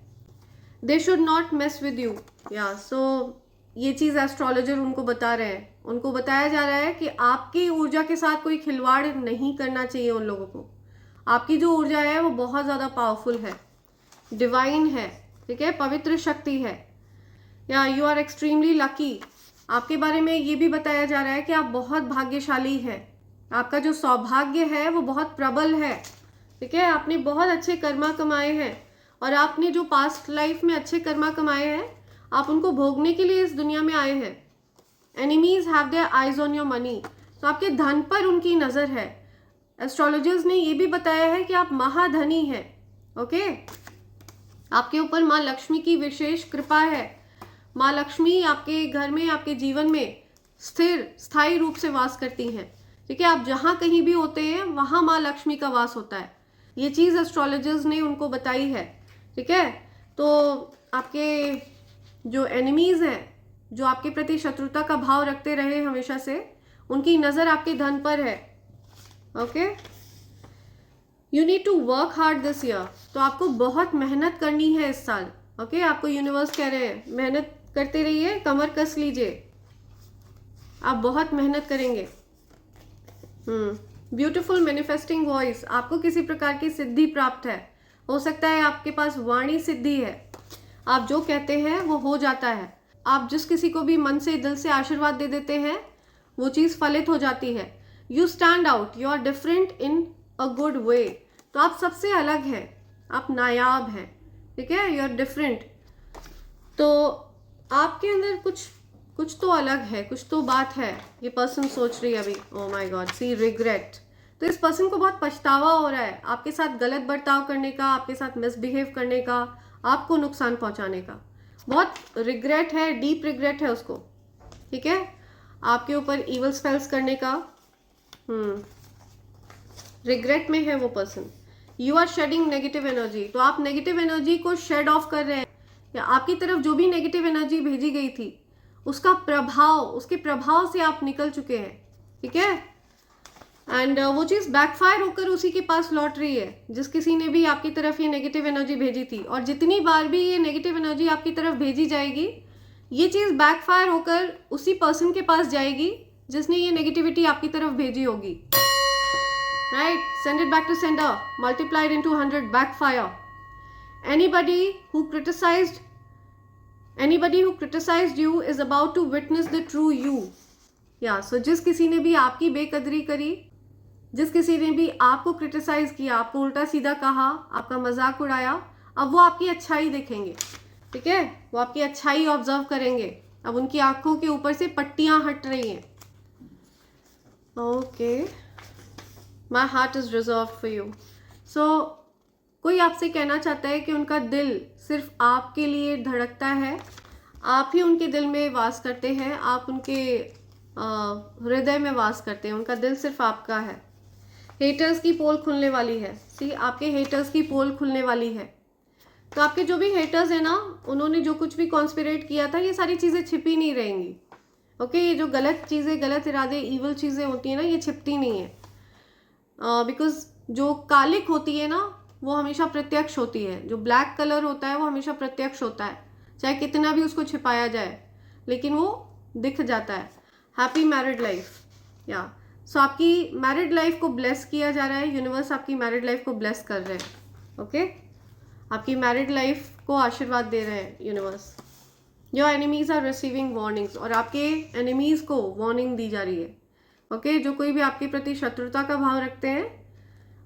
Speaker 1: They should not mess with you. या सो ये चीज़ एस्ट्रोलॉजर उनको बता रहे हैं, उनको बताया जा रहा है कि आपकी ऊर्जा के साथ कोई खिलवाड़ नहीं करना चाहिए उन लोगों को। आपकी जो ऊर्जा है वो बहुत ज़्यादा पावरफुल है, डिवाइन है, ठीक है, पवित्र शक्ति है। या यू आर एक्सट्रीमली लकी। आपके बारे में ये भी बताया जा रहा है कि आप बहुत भाग्यशाली हैं। आपका जो सौभाग्य है वो बहुत प्रबल है, ठीक है। आपने बहुत अच्छे कर्मा कमाए हैं और आपने जो पास्ट लाइफ में अच्छे कर्मा कमाए हैं आप उनको भोगने के लिए इस दुनिया में आए हैं। Enemies have their eyes on your money. तो आपके धन पर उनकी नज़र है। एस्ट्रोलॉजर्स ने ये भी बताया है कि आप महाधनी हैं, ओके। आपके ऊपर माँ लक्ष्मी की विशेष कृपा है। माँ लक्ष्मी आपके घर में, आपके जीवन में स्थिर स्थायी रूप से वास करती हैं, ठीक है। आप जहाँ कहीं भी होते हैं वहाँ माँ लक्ष्मी का वास होता है। ये चीज़ एस्ट्रोलॉजर्स ने उनको बताई है, ठीक है। तो आपके जो एनिमीज़ हैं, जो आपके प्रति शत्रुता का भाव रखते रहे हमेशा से, उनकी नज़र आपके धन पर है, okay. You need to work hard this year. तो आपको बहुत मेहनत करनी है इस साल, ओके। आपको यूनिवर्स कह रहे हैं मेहनत करते रहिए, कमर कस लीजिए, आप बहुत मेहनत करेंगे। Beautiful manifesting voice. आपको किसी प्रकार की सिद्धि प्राप्त है। हो सकता है आपके पास वाणी सिद्धि है, आप जो कहते हैं वो हो जाता है। आप जिस किसी को भी मन से, दिल से आशीर्वाद दे देते हैं वो चीज़ फलित हो जाती है। You stand out, you are different in a good way. तो आप सबसे अलग हैं, आप नायाब हैं, ठीक है, यू आर डिफरेंट। तो आपके अंदर कुछ तो अलग है, कुछ तो बात है। ये पर्सन सोच रही है अभी, oh my god, see regret. तो इस पर्सन को बहुत पछतावा हो रहा है आपके साथ गलत बर्ताव करने का, आपके साथ मिसबिहेव करने का, आपको नुकसान पहुंचाने का। बहुत रिग्रेट है, डीप रिग्रेट है उसको, ठीक है। आपके ऊपर इवल स्पेल्स करने का रिग्रेट में है वो person. You are shedding negative energy. तो आप नेगेटिव एनर्जी को शेड ऑफ कर रहे हैं, या आपकी तरफ जो भी नेगेटिव एनर्जी भेजी गई थी उसका प्रभाव, उसके प्रभाव से आप निकल चुके हैं, ठीक है। एंड वो चीज़ बैकफायर होकर उसी के पास लौट रही है जिस किसी ने भी आपकी तरफ ये नेगेटिव एनर्जी भेजी थी। और जितनी बार भी ये नेगेटिव एनर्जी आपकी तरफ भेजी जाएगी, ये चीज़ बैकफायर होकर उसी पर्सन के पास जाएगी जिसने ये नेगेटिविटी आपकी तरफ भेजी होगी, right. Send it back to sender, multiplied into 100, backfire. Anybody who criticized you is about to witness the true you. या सो जिस किसी ने भी आपकी बेकदरी करी, जिस किसी ने भी आपको क्रिटिसाइज किया, आपको उल्टा सीधा कहा, आपका मजाक उड़ाया, अब वो आपकी अच्छाई देखेंगे, ठीक है। वो आपकी अच्छाई ऑब्जर्व करेंगे। अब उनकी आंखों के ऊपर से पट्टियां हट रही हैं, okay. My heart is reserve for you. So कोई आपसे कहना चाहता है कि उनका दिल सिर्फ आपके लिए धड़कता है, आप ही उनके दिल में वास करते हैं, आप उनके हृदय में वास करते हैं, उनका दिल सिर्फ आपका है। हेटर्स की पोल खुलने वाली है, सी, आपके हेटर्स की पोल खुलने वाली है। तो आपके जो भी हेटर्स हैं ना, उन्होंने जो कुछ भी कॉन्स्पिरेट किया था, ये सारी चीज़ें छिपी नहीं रहेंगी, ओके। ये जो गलत चीज़ें, गलत इरादे, ईवल चीज़ें होती हैं ना, ये छिपती नहीं है। बिकॉज जो कालिक होती है ना वो हमेशा प्रत्यक्ष होती है, जो ब्लैक कलर होता है वो हमेशा प्रत्यक्ष होता है, चाहे कितना भी उसको छिपाया जाए लेकिन वो दिख जाता है। Happy married life. या सो आपकी मैरिड लाइफ को ब्लेस किया जा रहा है, यूनिवर्स आपकी मैरिड लाइफ को ब्लेस कर रहे हैं, ओके। आपकी मैरिड लाइफ को आशीर्वाद दे रहे हैं universe. Your enemies are receiving warnings. और आपके एनिमीज को वार्निंग दी जा रही है, ओके। जो कोई भी आपके प्रति शत्रुता का भाव रखते हैं,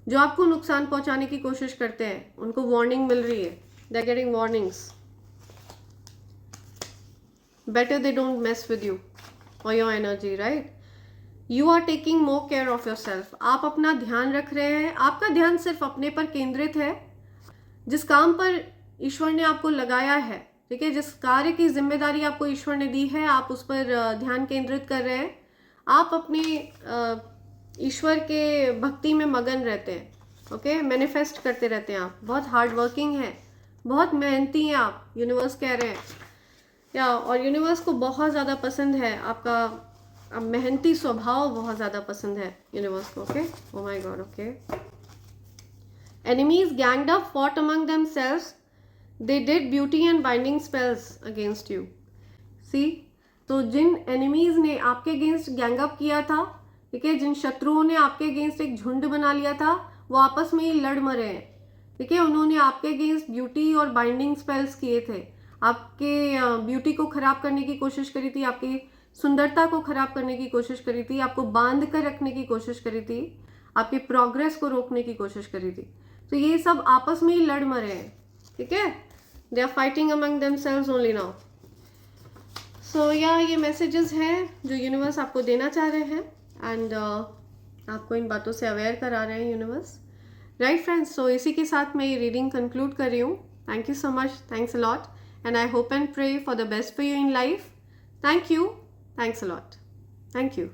Speaker 1: जो आपको नुकसान पहुंचाने की कोशिश करते हैं, उनको वार्निंग मिल रही है, they are getting warnings. Better they don't mess with you और your energy, right. You are taking more care of yourself. आप अपना ध्यान रख रहे हैं, आपका ध्यान सिर्फ अपने पर केंद्रित है। जिस काम पर ईश्वर ने आपको लगाया है, ठीक है, जिस कार्य की जिम्मेदारी आपको ईश्वर ने दी है, आप उस पर ध्यान केंद्रित कर रहे हैं। आप अपने ईश्वर के भक्ति में मगन रहते हैं, ओके। मैनिफेस्ट करते रहते हैं, आप बहुत हार्ड वर्किंग हैं, बहुत मेहनती हैं आप, यूनिवर्स कह रहे हैं। या और यूनिवर्स को बहुत ज़्यादा पसंद है आपका अब मेहनती स्वभाव बहुत ज़्यादा पसंद है यूनिवर्स को. Okay, oh my God. Okay, enemies ganged up, fought among themselves. They did beauty and binding spells against you. See, तो जिन enemies ने आपके अगेंस्ट गैंग अप किया था, ठीक है, जिन शत्रुओं ने आपके अगेंस्ट एक झुंड बना लिया था, वो आपस में ही लड़ मरे हैं. ठीक है, उन्होंने आपके अगेंस्ट ब्यूटी और बाइंडिंग स्पेल्स किए थे, आपके ब्यूटी को खराब करने की कोशिश करी थी, आपकी सुंदरता को खराब करने की कोशिश करी थी, आपको बांध कर रखने की कोशिश करी थी, आपकी प्रोग्रेस को रोकने की कोशिश करी थी. तो ये सब आपस में ही लड़ मरे हैं. ठीक है, they are fighting among themselves only now. So या ये मैसेजेस हैं जो यूनिवर्स आपको देना चाह रहे हैं, एंड आपको इन बातों से अवेयर करा रहे हैं यूनिवर्स. राइट फ्रेंड्स, सो इसी के साथ मैं ये रीडिंग कंक्लूड कर रही हूँ. Thank you so much, thanks a lot, and I hope and pray for the best for you in life. Thank you, thanks a lot, thank you.